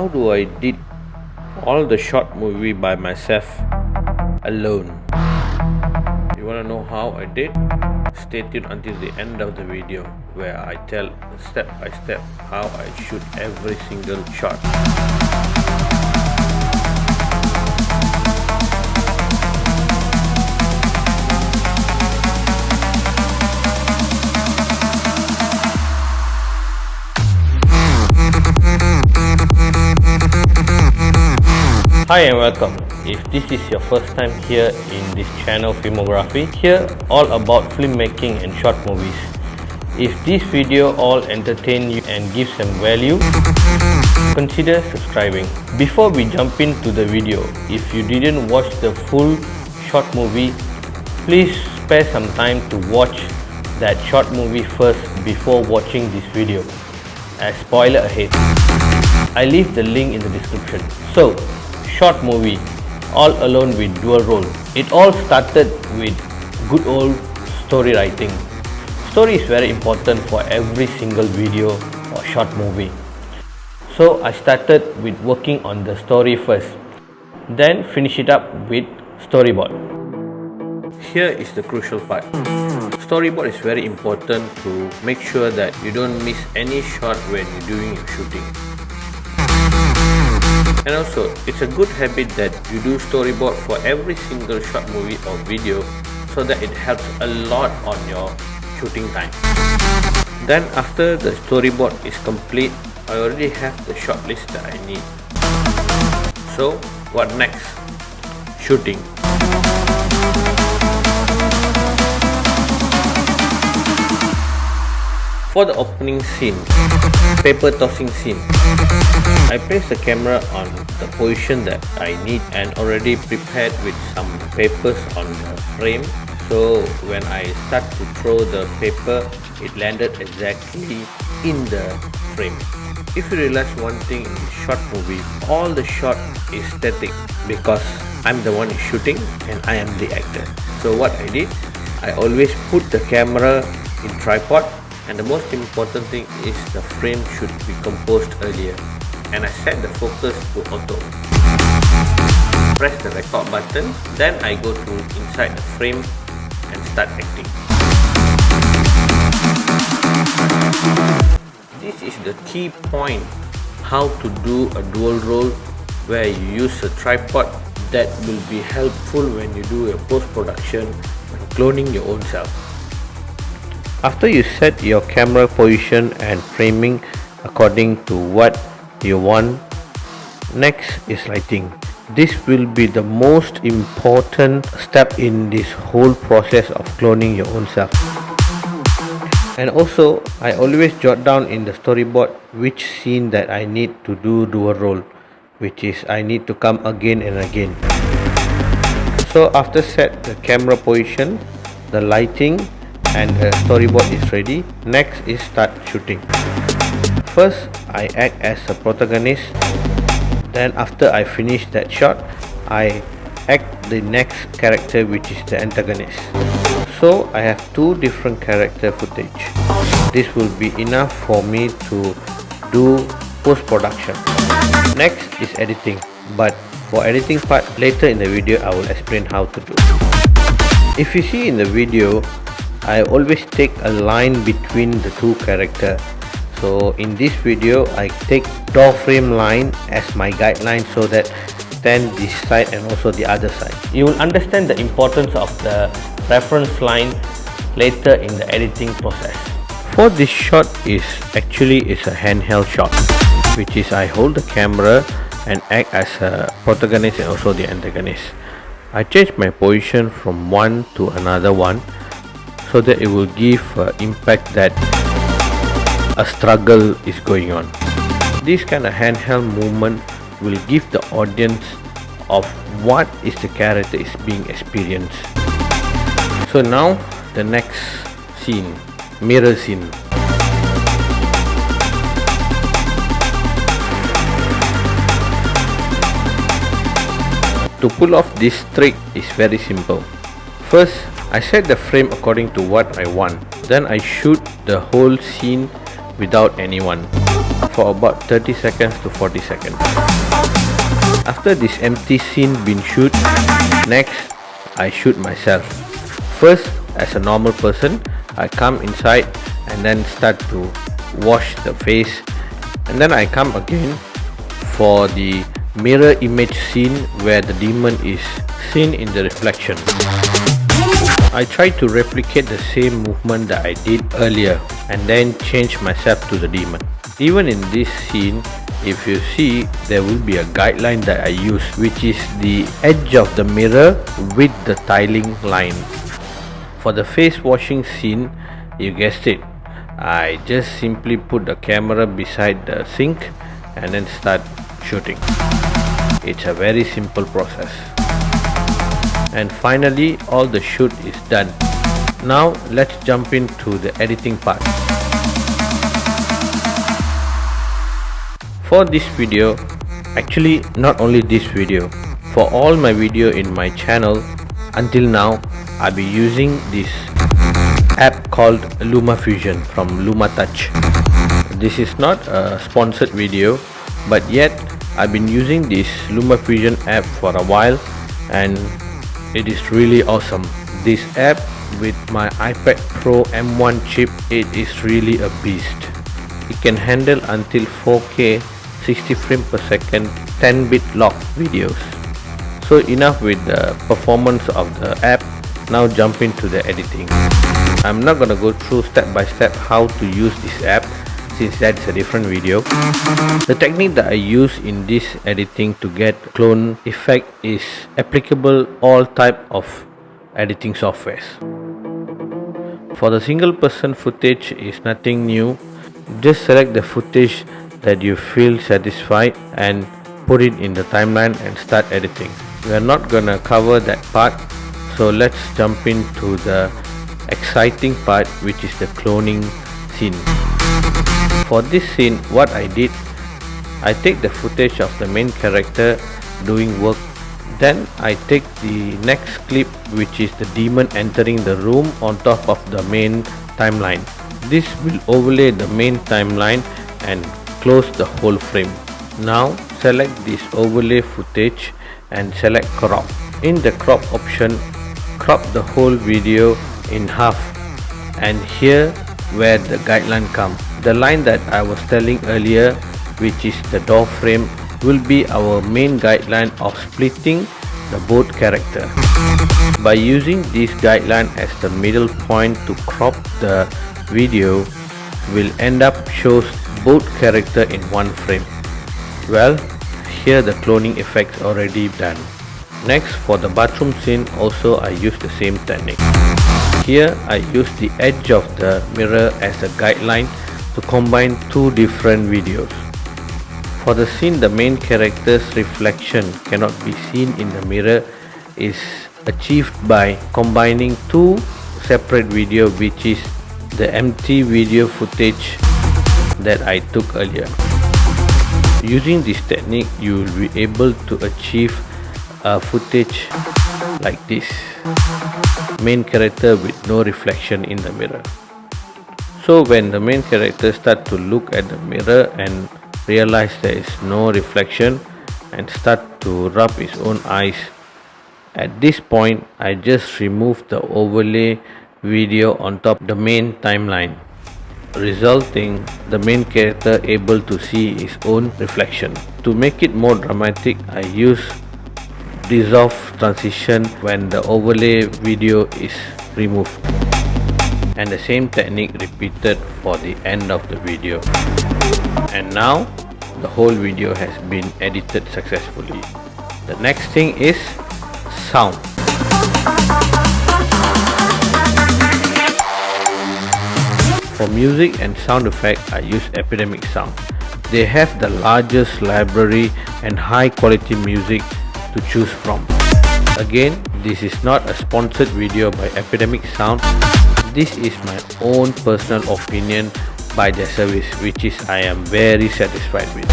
how do I did all the short movie by myself alone. You wanna know how I did? Stay tuned until the end of the video where I tell step by step how I shoot every single shot. Hi and welcome. If this is your first time here in this channel Filmography, here all about filmmaking and short movies. If this video all entertain you and give some value, consider subscribing. Before we jump into the video, if you didn't watch the full short movie, please spare some time to watch that short movie first before watching this video. As spoiler ahead, I leave the link in the description. So, short movie, all alone with dual role. It all started with good old story writing. Story is very important for every single video or short movie. So I started with working on the story first, then finish it up with storyboard. Here is the crucial part. Storyboard is very important to make sure that you don't miss any shot when you're doing your shooting. And also, it's a good habit that you do storyboard for every single short movie or video so that it helps a lot on your shooting time. Then after the storyboard is complete, I already have the shot list that I need. So, what next? Shooting. For the opening scene, paper tossing scene, I place the camera on the position that I need and already prepared with some papers on the frame. So when I start to throw the paper, it landed exactly in the frame. If you realize one thing in this short movie, all the shot is static because I'm the one shooting and I am the actor. So what I did, I always put the camera in tripod, and the most important thing is the frame should be composed earlier, and I set the focus to auto. Press the record button, then I go to inside the frame and start acting. This is the key point, how to do a dual role where you use a tripod that will be helpful when you do a post-production when cloning your own self. After you set your camera position and framing according to what you want, next is lighting. This will be the most important step in this whole process of cloning your own self. And also, I always jot down in the storyboard which scene that I need to do dual role, which is I need to come again and again. So after set the camera position, the lighting and the storyboard is ready, next is start shooting. First, I act as a protagonist, then after I finish that shot, I act the next character, which is the antagonist. So I have two different character footage. This will be enough for me to do post-production. Next is editing, but for editing part, later in the video I will explain how to do. If you see in the video, I always take a line between the two characters. So in this video, I take door frame line as my guideline so that stand this side and also the other side. You will understand the importance of the reference line later in the editing process. For this shot is a handheld shot, which is I hold the camera and act as a protagonist and also the antagonist. I change my position from one to another one, so that it will give impact that a struggle is going on. This kind of handheld movement will give the audience of what is the character is being experienced. So now the next scene, mirror scene. To pull off this trick is very simple. First, I set the frame according to what I want. Then I shoot the whole scene without anyone. for about 30 seconds to 40 seconds. After this empty scene been shoot, next I shoot myself. First, as a normal person, I come inside and then start to wash the face, and then I come again for the mirror image scene where the demon is seen in the reflection. I try to replicate the same movement that I did earlier and then change myself to the demon. Even in this scene, if you see, there will be a guideline that I use, which is the edge of the mirror with the tiling line. For the face washing scene, you guessed it, I just simply put the camera beside the sink and then start shooting. It's a very simple process. And finally, all the shoot is done. Now let's jump into the editing part. For this video, actually not only this video, for all my video in my channel until now, I'll be using this app called Lumafusion from LumaTouch. This is not a sponsored video, but yet I've been using this Lumafusion app for a while and it is really awesome. This app with my iPad Pro M1 chip, it is really a beast. It can handle until 4K 60 frames per second 10-bit lock videos. So enough with the performance of the app. Now jump into the editing. I'm not gonna go through step by step how to use this app, since that's a different video. The technique that I use in this editing to get clone effect is applicable all type of editing softwares. For the single person footage is nothing new. Just select the footage that you feel satisfied and put it in the timeline and start editing. We are not gonna cover that part, so let's jump into the exciting part, which is the cloning scene. For this scene, what I did, I take the footage of the main character doing work, then I take the next clip, which is the demon entering the room on top of the main timeline. This will overlay the main timeline and close the whole frame. Now select this overlay footage and select crop. In the crop option, crop the whole video in half, and here where the guideline comes. The line that I was telling earlier, which is the door frame, will be our main guideline of splitting the both character. By using this guideline as the middle point to crop the video, will end up shows both character in one frame. Well, here the cloning effects already done. Next, for the bathroom scene, also I use the same technique. Here I use the edge of the mirror as a guideline to combine two different videos. For the scene, the main character's reflection cannot be seen in the mirror is achieved by combining two separate videos, which is the empty video footage that I took earlier. Using this technique, you will be able to achieve a footage like this, main character with no reflection in the mirror. So when the main character start to look at the mirror and realize there is no reflection and start to rub his own eyes, at this point I just remove the overlay video on top the main timeline, resulting the main character able to see his own reflection. To make it more dramatic, I use dissolve transition when the overlay video is removed, and the same technique repeated for the end of the video. And now the whole video has been edited successfully. The next thing is sound. For music and sound effect, I use Epidemic Sound. They have the largest library and high quality music to choose from. Again, this is not a sponsored video by Epidemic Sound. This is my own personal opinion by their service, which is I am very satisfied with.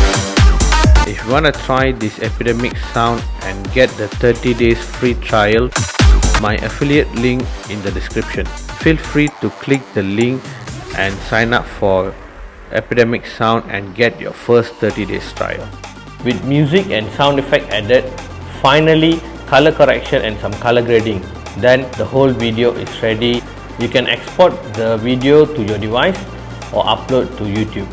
If you want to try this Epidemic Sound and get the 30 days free trial, my affiliate link in the description. Feel free to click the link and sign up for epidemic sound and get your first 30 days trial. With music and sound effect added, finally color correction and some color grading, then the whole video is ready. You can export the video to your device or upload to YouTube.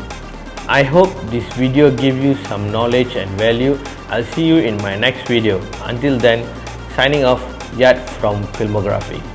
I hope this video gives you some knowledge and value. I'll see you in my next video. Until then, signing off, Yad from Filmography.